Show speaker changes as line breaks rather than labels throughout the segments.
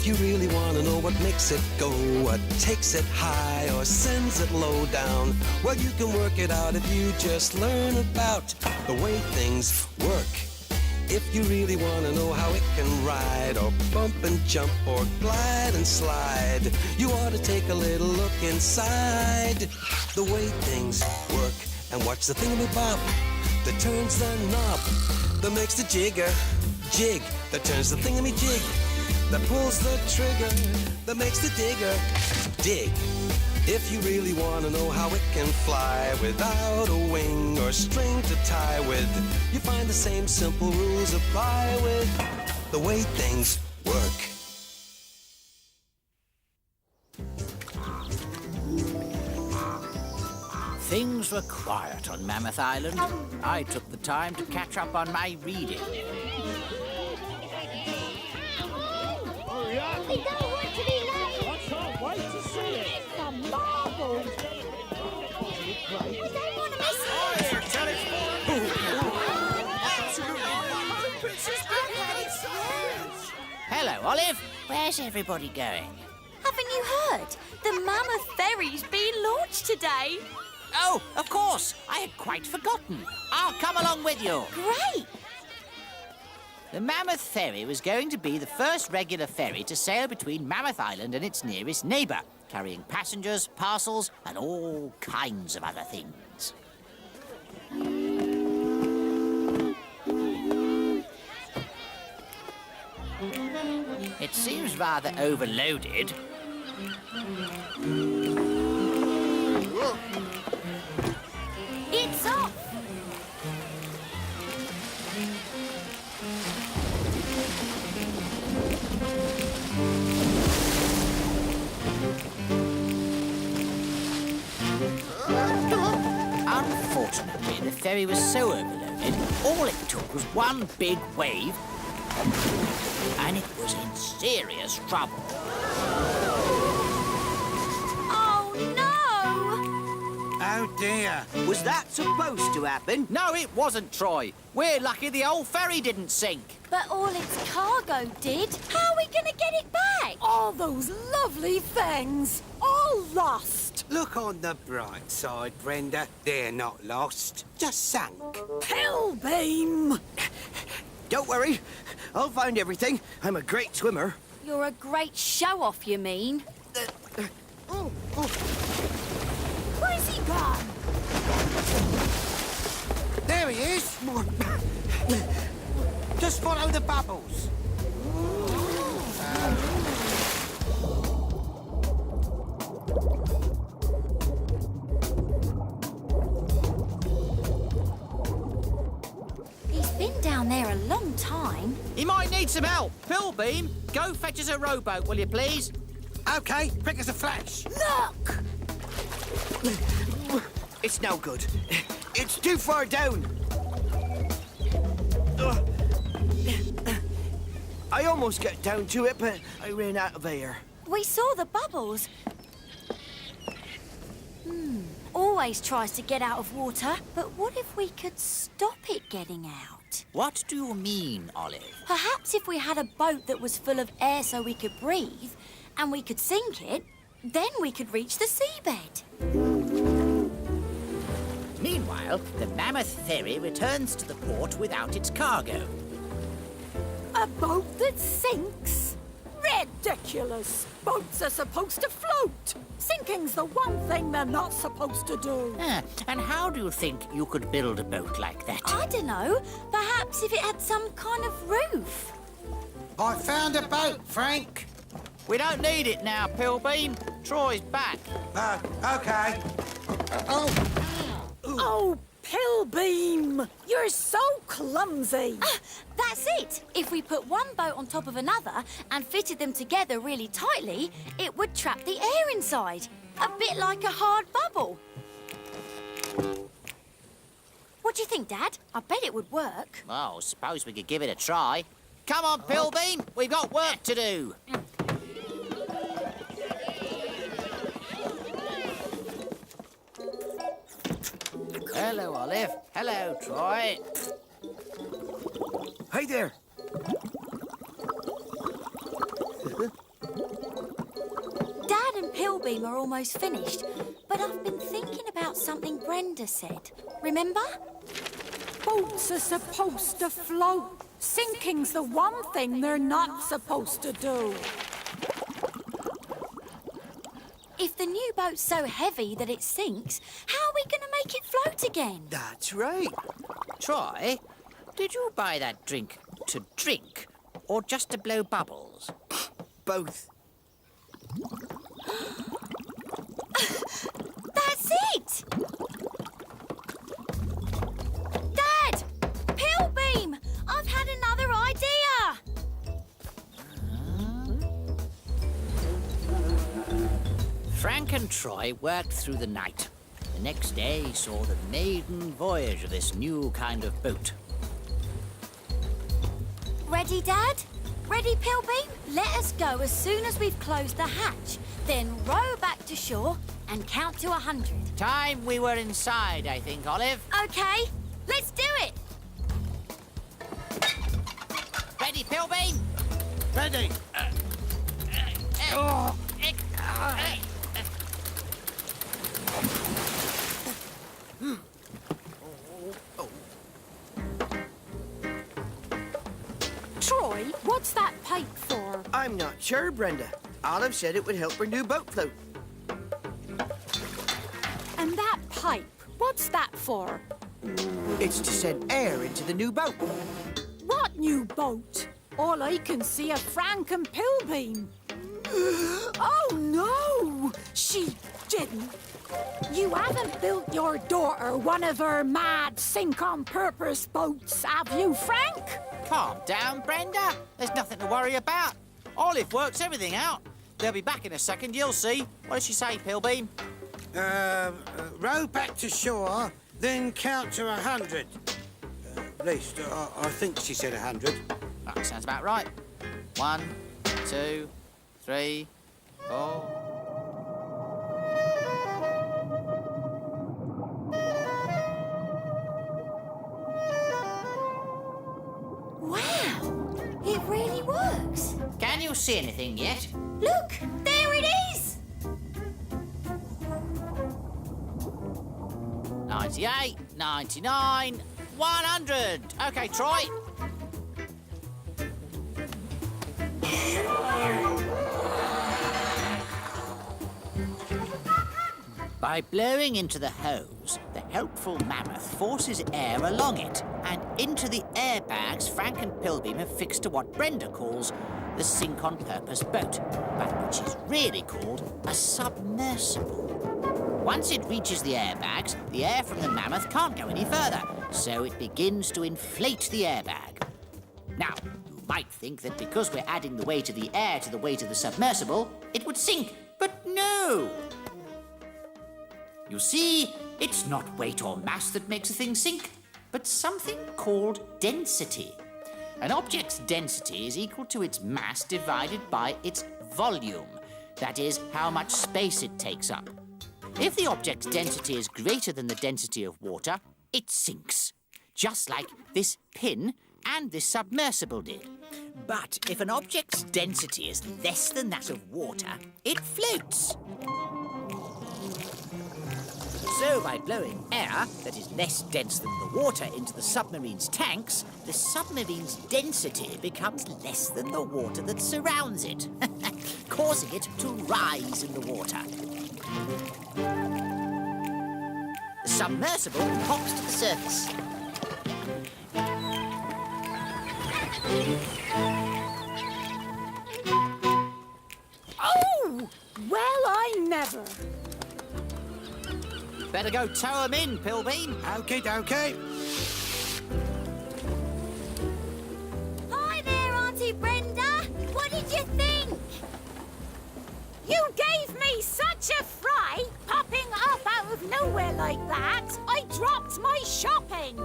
If you really want to know what makes it go, what takes it high or sends it low down, well, you can work it out if you just learn about the way things work. If you really want to know how it can ride or bump and jump or glide and slide, you ought to take a little look inside the way things work and watch the thingamabob that turns the knob, that makes the jigger jig, that turns the thingamajig, that pulls the trigger, that makes the digger dig. If you really want to know how it can fly without a wing or string to tie with, you find the same simple rules apply with the way things work.
Things were quiet on Mammoth Island. I took the time to catch up on my reading.
Hurry up!
We don't want to be late!
I can't wait to see it!
The marbles! We don't want to miss it!
Oh, here, tell it
Hello, Olive. Where's everybody going?
Haven't you heard? The Mammoth Ferry's been launched today.
Oh, of course. I had quite forgotten. I'll come along with you.
Great!
The Mammoth Ferry was going to be the first regular ferry to sail between Mammoth Island and its nearest neighbour, carrying passengers, parcels, and all kinds of other things. It seems rather overloaded.
It's off!
Unfortunately, the ferry was so overloaded, all it took was one big wave, and it was in serious trouble.
Oh, no!
Oh, dear. Was that supposed to happen?
No, it wasn't, Troy. We're lucky the old ferry didn't sink.
But all its cargo did. How are we going to get it back?
All those lovely things, all lost.
Look on the bright side, Brenda. They're not lost, just sunk.
Pilbeam!
Don't worry. I'll find everything. I'm a great swimmer.
You're a great show-off, you mean?
Where's he gone?
There he is. Just follow the bubbles.
He's been down there a long time.
He might need some help. Pilbeam, go fetch us a rowboat, will you please?
Okay, quick as a flash.
Look!
It's no good. It's too far down. I almost got down to it, but I ran out of air.
We saw the bubbles. Always tries to get out of water, but what if we could stop it getting out?
What do you mean, Olive?
Perhaps if we had a boat that was full of air so we could breathe, and we could sink it, then we could reach the seabed.
Meanwhile, the Mammoth Ferry returns to the port without its cargo.
A boat that sinks? Ridiculous! Boats are supposed to float. Sinking's the one thing they're not supposed to do.
And how do you think you could build a boat like that?
I don't know. Perhaps if it had some kind of roof.
I found a boat, Frank.
We don't need it now, Pilbeam. Troy's back.
Okay.
Oh, Pilbeam! You're so clumsy.
That's it. If we put one boat on top of another and fitted them together really tightly, it would trap the air inside. A bit like a hard bubble. What do you think, Dad? I bet it would work.
Well, suppose we could give it a try. Come on, Pilbeam. We've got work to do. Hello, Olive. Hello, Troy.
Hey there.
and Pilbeam are almost finished, but I've been thinking about something Brenda said. Remember?
Boats are supposed to float. Sinking's the one thing they're not supposed to do.
If the new boat's so heavy that it sinks, how are we going to make it float again?
That's right.
Troy, did you buy that drink to drink or just to blow bubbles?
Both.
That's it! Dad! Pilbeam! I've had another idea!
Frank and Troy worked through the night. The next day saw the maiden voyage of this new kind of boat.
Ready, Dad? Ready, Pilbeam? Let us go as soon as we've closed the hatch. Then row back to shore and count to 100.
Time we were inside, I think, Olive.
OK, let's do it!
Ready, Pilbeam?
Ready.
Troy, what's that pipe for?
I'm not sure, Brenda. Olive said it would help her new boat float.
And that pipe, what's that for?
It's to send air into the new boat.
What new boat? All I can see are Frank and Pilbeam. Oh, no! She didn't. You haven't built your daughter one of her mad sink-on-purpose boats, have you, Frank?
Calm down, Brenda. There's nothing to worry about. Olive works everything out. They'll be back in a second, you'll see. What did she say, Pilbeam?
Row back to shore, then count to 100. At least, I think she said 100.
That sounds about right. 1, 2, 3, 4...
Wow! It really works.
Can you see anything yet?
Look, there it is!
98, 99, 100. OK, Troy. By blowing into the hose, the helpful mammoth forces air along it and into the airbags Frank and Pilbeam have fixed to what Brenda calls the sink-on-purpose boat, but which is really called a submersible. Once it reaches the airbags, the air from the mammoth can't go any further, so it begins to inflate the airbag. Now, you might think that because we're adding the weight of the air to the weight of the submersible, it would sink, but no! You see, it's not weight or mass that makes a thing sink, but something called density. An object's density is equal to its mass divided by its volume. That is, how much space it takes up. If the object's density is greater than the density of water, it sinks. Just like this pin and this submersible did. But if an object's density is less than that of water, it floats. So by blowing air that is less dense than the water into the submarine's tanks, the submarine's density becomes less than the water that surrounds it, causing it to rise in the water. The submersible hops to the surface.
Oh! Well, I never.
Better go tow 'em in, Pilbeam.
OK, OK.
Hi there, Auntie Brenda. What did you think?
You gave me such a fright, popping up out of nowhere like that. I dropped my shopping.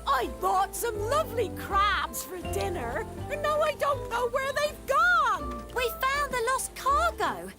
I bought some lovely crabs for dinner, and now I don't know where they've gone.
We found the lost cargo,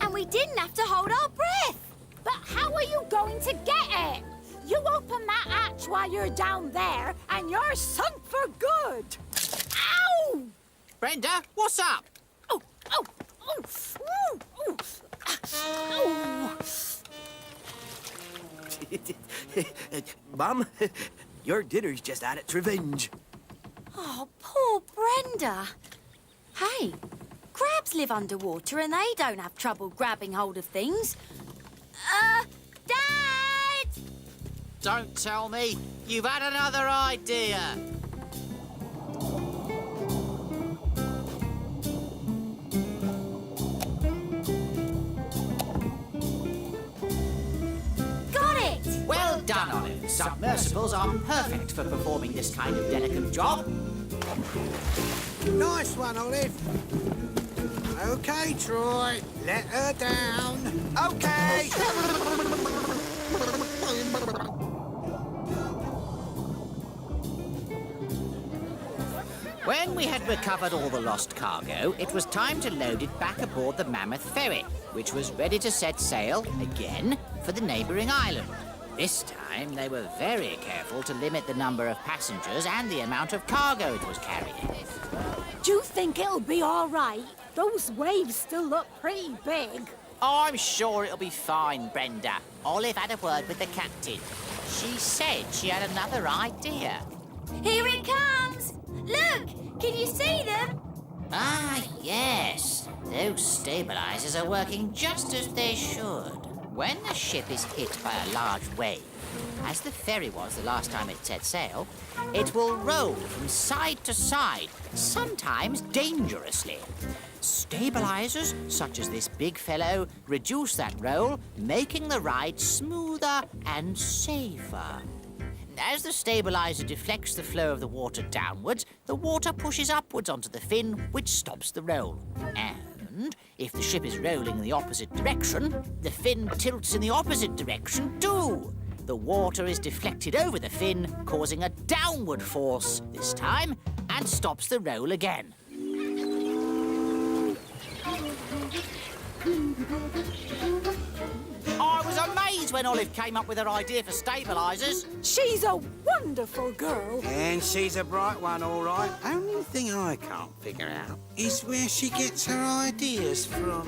and we didn't have to hold our breath.
But how are you going to get it? You open that hatch while you're down there, and you're sunk for good. Ow!
Brenda, what's up?
Oh, oh, oh, ooh, ooh.
Mum, your dinner's just had its revenge.
Oh, poor Brenda. Hey, crabs live underwater and they don't have trouble grabbing hold of things. Dad!
Don't tell me. You've had another idea.
Got it!
Well done, Olive. Submersibles are perfect for performing this kind of delicate job.
Nice one, Olive. OK, Troy. Let her down.
Okay.
When we had recovered all the lost cargo, it was time to load it back aboard the Mammoth Ferry, which was ready to set sail, again, for the neighbouring island. This time, they were very careful to limit the number of passengers and the amount of cargo it was carrying.
Do you think it'll be all right? Those waves still look pretty big.
I'm sure it'll be fine, Brenda. Olive had a word with the captain. She said she had another idea.
Here it comes! Look! Can you see them?
Ah, yes. Those stabilizers are working just as they should. When the ship is hit by a large wave, as the ferry was the last time it set sail, it will roll from side to side, sometimes dangerously. Stabilizers, such as this big fellow, reduce that roll, making the ride smoother and safer. As the stabilizer deflects the flow of the water downwards, the water pushes upwards onto the fin, which stops the roll. And if the ship is rolling in the opposite direction, the fin tilts in the opposite direction too. The water is deflected over the fin, causing a downward force this time, and stops the roll again. I was amazed when Olive came up with her idea for stabilizers.
She's a wonderful girl.
And she's a bright one, all right. Only thing I can't figure out is where she gets her ideas from.